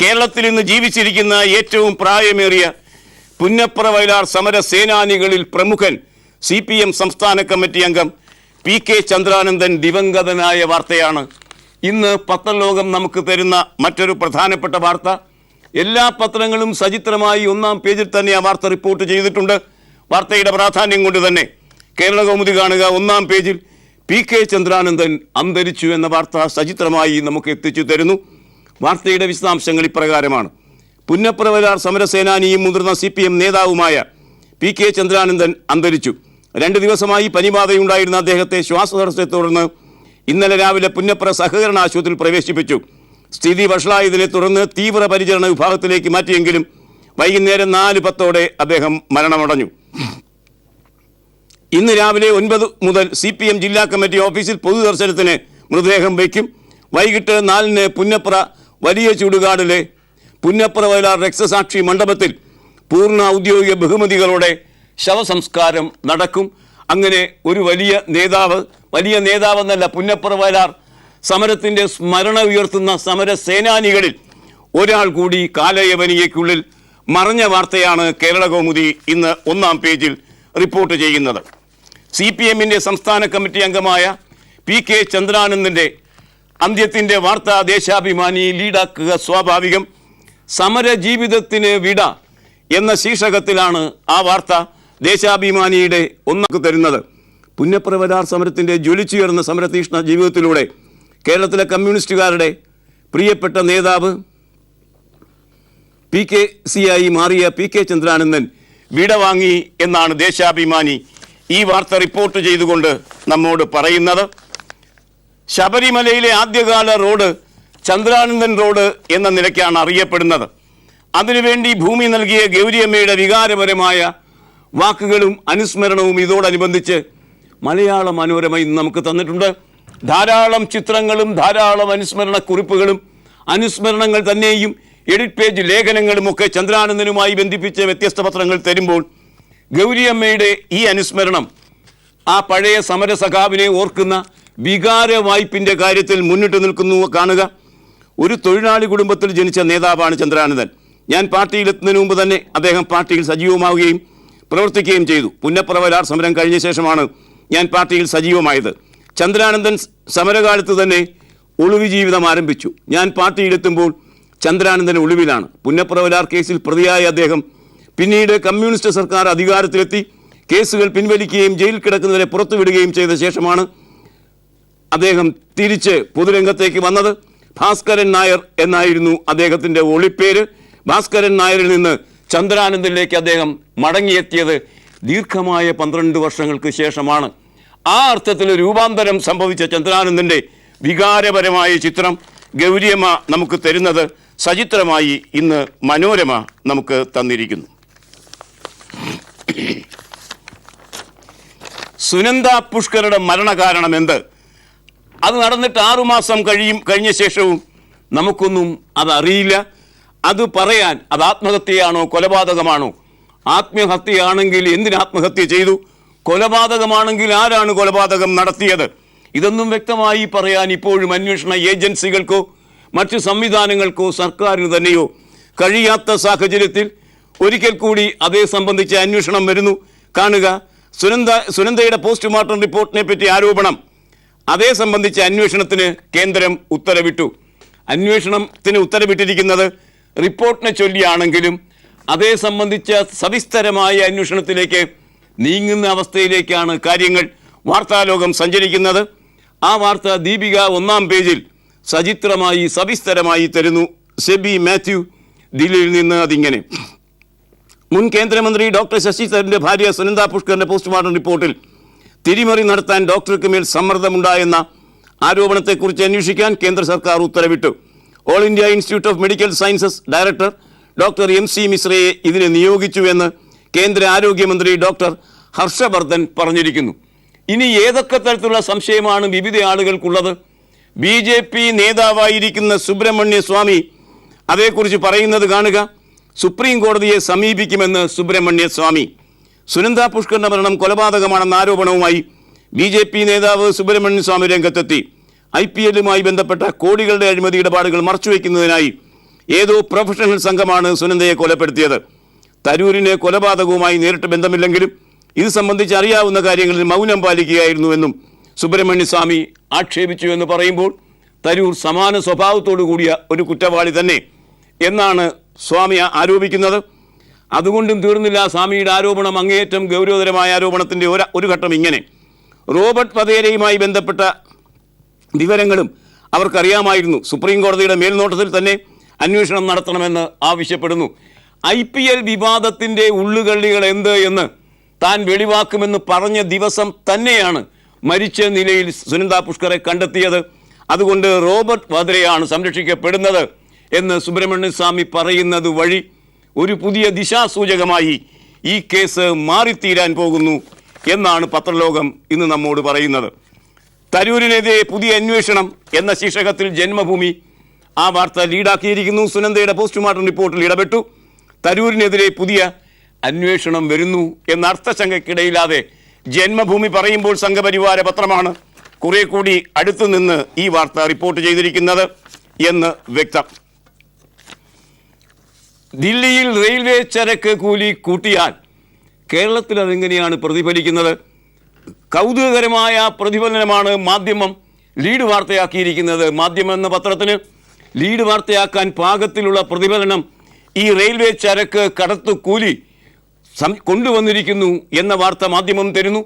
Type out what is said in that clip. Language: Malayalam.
കേരളത്തിൽ ഇന്ന് ജീവിച്ചിരിക്കുന്ന ഏറ്റവും പ്രായമേറിയ പുന്നപ്ര വയലാർ സമര സേനാനികളിൽ പ്രമുഖൻ CPM സംസ്ഥാന കമ്മിറ്റി അംഗം PK ചന്ദ്രാനന്ദൻ ദിവംഗതനായ വാർത്തയാണ് ഇന്ന് പത്രലോകം നമുക്ക് തരുന്ന മറ്റൊരു പ്രധാനപ്പെട്ട വാർത്ത. എല്ലാ പത്രങ്ങളും സചിത്രമായി ഒന്നാം പേജിൽ തന്നെ ആ വാർത്ത റിപ്പോർട്ട് ചെയ്തിട്ടുണ്ട്. വാർത്തയുടെ പ്രാധാന്യം കൊണ്ട് തന്നെ കേരള കൗമുദി കാണുക, ഒന്നാം പേജിൽ PK ചന്ദ്രാനന്ദൻ അന്തരിച്ചു എന്ന വാർത്ത സചിത്രമായി നമുക്ക് എത്തിച്ചു തരുന്നു. വാർത്തയുടെ വിശദാംശങ്ങൾ ഇപ്രകാരമാണ്. പുന്നപ്ര വയലാർ സമരസേനാനിയും മുതിർന്ന CPM നേതാവുമായ PK ചന്ദ്രാനന്ദൻ അന്തരിച്ചു. 2 ദിവസമായി പനിബാധയുണ്ടായിരുന്ന അദ്ദേഹത്തെ ശ്വാസതടസ്സത്തെ തുടർന്ന് ഇന്നലെ രാവിലെ പുന്നപ്ര സഹകരണ ആശുപത്രിയിൽ പ്രവേശിപ്പിച്ചു. സ്ഥിതി വഷളായതിനെ തുടർന്ന് തീവ്രപരിചരണ വിഭാഗത്തിലേക്ക് മാറ്റിയെങ്കിലും വൈകുന്നേരം 4:10 അദ്ദേഹം മരണമടഞ്ഞു. ഇന്ന് രാവിലെ 9 മുതൽ CPM ജില്ലാ കമ്മിറ്റി ഓഫീസിൽ പൊതുദർശനത്തിന് മൃതദേഹം വയ്ക്കും. വൈകിട്ട് 4-ന് പുന്നപ്ര വലിയ ചുടുകാടിലെ പുന്നപ്ര വയലാർ രക്തസാക്ഷി മണ്ഡപത്തിൽ പൂർണ്ണ ഔദ്യോഗിക ബഹുമതികളോടെ ശവസംസ്കാരം നടക്കും. അങ്ങനെ ഒരു വലിയ നേതാവെന്നല്ല, പുന്നപ്ര വയലാർ സമരത്തിൻ്റെ സ്മരണ ഉയർത്തുന്ന സമരസേനാനികളിൽ ഒരാൾ കൂടി കാലയവനികയ്ക്കുള്ളിൽ മറഞ്ഞ വാർത്തയാണ് കേരള കൗമുദി ഇന്ന് ഒന്നാം പേജിൽ റിപ്പോർട്ട് ചെയ്യുന്നത്. CPMൻ്റെ സംസ്ഥാന കമ്മിറ്റി അംഗമായ PK ചന്ദ്രാനന്ദൻ്റെ അന്ത്യത്തിൻ്റെ വാർത്ത ദേശാഭിമാനി ലീഡാക്കുക സ്വാഭാവികം. സമരജീവിതത്തിന് വിട എന്ന ശീർഷകത്തിലാണ് ആ വാർത്ത ദേശാഭിമാനിയുടെ ഒന്നാക്ക് തരുന്നത്. പുന്നപ്ര വയലാർ സമരത്തിൻ്റെ ജ്വലിച്ചുയർന്ന സമരതീഷ്ണ ജീവിതത്തിലൂടെ കേരളത്തിലെ കമ്മ്യൂണിസ്റ്റുകാരുടെ പ്രിയപ്പെട്ട നേതാവ് PKC മാറിയ PK ചന്ദ്രാനന്ദൻ വിടവാങ്ങി എന്നാണ് ദേശാഭിമാനി ഈ വാർത്ത റിപ്പോർട്ട് ചെയ്തുകൊണ്ട് നമ്മോട് പറയുന്നത്. ശബരിമലയിലെ ആദ്യകാല റോഡ് ചന്ദ്രാനന്ദൻ റോഡ് എന്ന നിലയ്ക്കാണ് അറിയപ്പെടുന്നത്. അതിനുവേണ്ടി ഭൂമി നൽകിയ ഗൗരിയമ്മയുടെ വികാരപരമായ വാക്കുകളും അനുസ്മരണവും ഇതോടനുബന്ധിച്ച് മലയാള മനോരമ ഇന്ന് നമുക്ക് തന്നിട്ടുണ്ട്. ധാരാളം ചിത്രങ്ങളും ധാരാളം അനുസ്മരണ കുറിപ്പുകളും അനുസ്മരണങ്ങൾ തന്നെയും എഡിറ്റ് പേജ് ലേഖനങ്ങളുമൊക്കെ ചന്ദ്രാനന്ദനുമായി ബന്ധിപ്പിച്ച് വ്യത്യസ്ത പത്രങ്ങൾ തരുമ്പോൾ ഗൗരിയമ്മയുടെ ഈ അനുസ്മരണം ആ പഴയ സമരസഖാവിനെ ഓർക്കുന്ന വികാര വായ്പിൻ്റെ കാര്യത്തിൽ മുന്നിട്ട് നിൽക്കുന്നു. കാണുക, ഒരു തൊഴിലാളി കുടുംബത്തിൽ ജനിച്ച നേതാവാണ് ചന്ദ്രാനന്ദൻ. ഞാൻ പാർട്ടിയിലെത്തുന്നതിന് മുമ്പ് തന്നെ അദ്ദേഹം പാർട്ടിയിൽ സജീവമാവുകയും പ്രവർത്തിക്കുകയും ചെയ്തു. പുന്നപ്ര വയലാർ സമരം കഴിഞ്ഞ ശേഷമാണ് ഞാൻ പാർട്ടിയിൽ സജീവമായത്. ചന്ദ്രാനന്ദൻ സമരകാലത്ത് തന്നെ ഒളിവ് ജീവിതം ആരംഭിച്ചു. ഞാൻ പാർട്ടിയിലെത്തുമ്പോൾ ചന്ദ്രാനന്ദൻ ഒളിവിലാണ്. പുന്നപ്ര വയലാർ കേസിൽ പ്രതിയായ അദ്ദേഹം പിന്നീട് കമ്മ്യൂണിസ്റ്റ് സർക്കാർ അധികാരത്തിലെത്തി കേസുകൾ പിൻവലിക്കുകയും ജയിലിൽ കിടക്കുന്നവരെ പുറത്തുവിടുകയും ചെയ്ത ശേഷമാണ് അദ്ദേഹം തിരിച്ച് പൊതുരംഗത്തേക്ക് വന്നത്. ഭാസ്കരൻ നായർ എന്നായിരുന്നു അദ്ദേഹത്തിൻ്റെ ഒളിപ്പേര്. ഭാസ്കരൻ നായരിൽ നിന്ന് ചന്ദ്രാനന്ദനിലേക്ക് അദ്ദേഹം മടങ്ങിയെത്തിയത് ദീർഘമായ 12 വർഷങ്ങൾക്ക് ശേഷമാണ്. ആ അർത്ഥത്തിൽ രൂപാന്തരം സംഭവിച്ച ചന്ദ്രാനന്ദൻ്റെ വികാരപരമായ ചിത്രം ഗൗരിയമ്മ നമുക്ക് തരുന്നത് സചിത്രമായി ഇന്ന് മനോരമ നമുക്ക് തന്നിരിക്കുന്നു. സുനന്ദ പുഷ്കറുടെ മരണകാരണം എന്ത്? അത് നടന്നിട്ട് 6 മാസം കഴിഞ്ഞ ശേഷവും നമുക്കൊന്നും അതറിയില്ല. അത് പറയാൻ അത് ആത്മഹത്യയാണോ കൊലപാതകമാണോ? ആത്മഹത്യയാണെങ്കിൽ എന്തിന് ആത്മഹത്യ ചെയ്തു? കൊലപാതകമാണെങ്കിൽ ആരാണ് കൊലപാതകം നടത്തിയത്? ഇതൊന്നും വ്യക്തമായി പറയാൻ ഇപ്പോഴും അന്വേഷണ ഏജൻസികൾക്കോ മറ്റ് സംവിധാനങ്ങൾക്കോ സർക്കാരിന് തന്നെയോ കഴിയാത്ത സാഹചര്യത്തിൽ ഒരിക്കൽ കൂടി അതേ സംബന്ധിച്ച് അന്വേഷണം വരുന്നു. കാണുക, സുനന്ദയുടെ പോസ്റ്റ്മോർട്ടം റിപ്പോർട്ടിനെ പറ്റി ആരോപണം. അതേ സംബന്ധിച്ച് അന്വേഷണത്തിന് കേന്ദ്രം ഉത്തരവിട്ടു. അന്വേഷണത്തിന് ഉത്തരവിട്ടിരിക്കുന്നത് റിപ്പോർട്ടിനെ ചൊല്ലിയാണെങ്കിലും അതേ സംബന്ധിച്ച സവിസ്തരമായ അന്വേഷണത്തിലേക്ക് നീങ്ങുന്ന അവസ്ഥയിലേക്കാണ് കാര്യങ്ങൾ. വാർത്താലോകം സഞ്ചരിക്കുന്നത്. ആ വാർത്ത ദീപിക ഒന്നാം പേജിൽ സചിത്രമായി സവിസ്തരമായി തരുന്നു. സെബി മാത്യു ദില്ലിയിൽ നിന്ന് അതിങ്ങനെ: മുൻ കേന്ദ്രമന്ത്രി ഡോക്ടർ ശശി തരൂരിൻ്റെ ഭാര്യ സുനന്ദ പുഷ്കറിൻ്റെ പോസ്റ്റ്മോർട്ടം റിപ്പോർട്ടിൽ തിരിമറി നടത്താൻ ഡോക്ടർക്ക് മേൽ സമ്മർദ്ദമുണ്ടായെന്ന ആരോപണത്തെക്കുറിച്ച് അന്വേഷിക്കാൻ കേന്ദ്ര സർക്കാർ ഉത്തരവിട്ടു. All India institute of medical sciences director doctor MC മിശ്രയെ ഇതിന് നിയോഗിച്ചുവെന്ന് കേന്ദ്ര ആരോഗ്യമന്ത്രി ഡോക്ടർ ഹർഷവർദ്ധൻ പറഞ്ഞിരിക്കുന്നു. ഇനി ഏതൊക്കെ തരത്തിലുള്ള സംശയമാണ് വിവിധ ആളുകൾക്കുള്ളത്? BJP നേതാവായിരിക്കുന്ന സുബ്രഹ്മണ്യ സ്വാമി അതേക്കുറിച്ച് പറയുന്നത് കാണുക. സുപ്രീം കോടതിയെ സമീപിക്കുമെന്ന് സുബ്രഹ്മണ്യ സ്വാമി. സുനന്ദ പുഷ്കറിന്റെ മരണം കൊലപാതകമാണെന്ന ആരോപണവുമായി BJP നേതാവ് സുബ്രഹ്മണ്യ സ്വാമി രംഗത്തെത്തി. IPLുമായി ബന്ധപ്പെട്ട കോടികളുടെ അഴിമതി ഇടപാടുകൾ മറച്ചുവെക്കുന്നതിനായി ഏതോ പ്രൊഫഷണൽ സംഘമാണ് സുനന്ദയെ കൊലപ്പെടുത്തിയത്. തരൂരിന് കൊലപാതകവുമായി നേരിട്ട് ബന്ധമില്ലെങ്കിലും ഇത് സംബന്ധിച്ച് അറിയാവുന്ന കാര്യങ്ങളിൽ മൗനം പാലിക്കുകയായിരുന്നുവെന്നും സുബ്രഹ്മണ്യ സ്വാമി ആക്ഷേപിച്ചു എന്ന് പറയുമ്പോൾ തരൂർ സമാന സ്വഭാവത്തോടു കൂടിയ ഒരു കുറ്റവാളി തന്നെ എന്നാണ് സ്വാമി ആരോപിക്കുന്നത്. അതുകൊണ്ടും തീർന്നില്ല സ്വാമിയുടെ ആരോപണം. അങ്ങേയറ്റം ഗൗരവതരമായ ആരോപണത്തിൻ്റെ ഒരു ഘട്ടം ഇങ്ങനെ: റോബർട്ട് വധേരയുമായി ബന്ധപ്പെട്ട വിവരങ്ങളും അവർക്കറിയാമായിരുന്നു. സുപ്രീം കോടതിയുടെ മേൽനോട്ടത്തിൽ തന്നെ അന്വേഷണം നടത്തണമെന്ന് ആവശ്യപ്പെടുന്നു. IPL വിവാദത്തിൻ്റെ ഉള്ളുകള്ളികൾ എന്ത് എന്ന് താൻ വെളിവാക്കുമെന്ന് പറഞ്ഞ ദിവസം തന്നെയാണ് മരിച്ച നിലയിൽ സുനന്ദ പുഷ്കറെ കണ്ടെത്തിയത്. അതുകൊണ്ട് റോബർട്ട് വധേരയാണ് സംരക്ഷിക്കപ്പെടുന്നത് എന്ന് സുബ്രഹ്മണ്യ സ്വാമി പറയുന്നത് വഴി ഒരു പുതിയ ദിശാസൂചകമായി ഈ കേസ് മാറിത്തീരാൻ പോകുന്നു എന്നാണ് പത്രലോകം ഇന്ന് നമ്മോട് പറയുന്നത്. തരൂരിനെതിരെ പുതിയ അന്വേഷണം എന്ന ശീർഷകത്തിൽ ജന്മഭൂമി ആ വാർത്ത ലീഡാക്കിയിരിക്കുന്നു. സുനന്ദയുടെ പോസ്റ്റ്മോർട്ടം റിപ്പോർട്ടിൽ ഇടപെട്ടു. തരൂരിനെതിരെ പുതിയ അന്വേഷണം വരുന്നു എന്ന അർത്ഥശങ്കയ്ക്കിടയില്ലാതെ ജന്മഭൂമി പറയുമ്പോൾ സംഘപരിവാര പത്രമാണ് കുറെ കൂടി അടുത്തു നിന്ന് ഈ വാർത്ത റിപ്പോർട്ട് ചെയ്തിരിക്കുന്നത് എന്ന് വ്യക്തം. ദില്ലിയിൽ റെയിൽവേ ചരക്ക് കൂലി കൂട്ടിയാൽ കേരളത്തിൽ അതെങ്ങനെയാണ് പ്രതിഫലിക്കുന്നത്? കൗതുകകരമായ പ്രതിഫലനമാണ് മാധ്യമം ലീഡ് വാർത്തയാക്കിയിരിക്കുന്നത്. മാധ്യമം എന്ന പത്രത്തിന് ലീഡ് വാർത്തയാക്കാൻ പാകത്തിലുള്ള പ്രതിഫലനം ഈ റെയിൽവേ ചരക്ക് കടത്തു കൂലി കൊണ്ടുവന്നിരിക്കുന്നു എന്ന വാർത്ത മാധ്യമം തരുന്നു.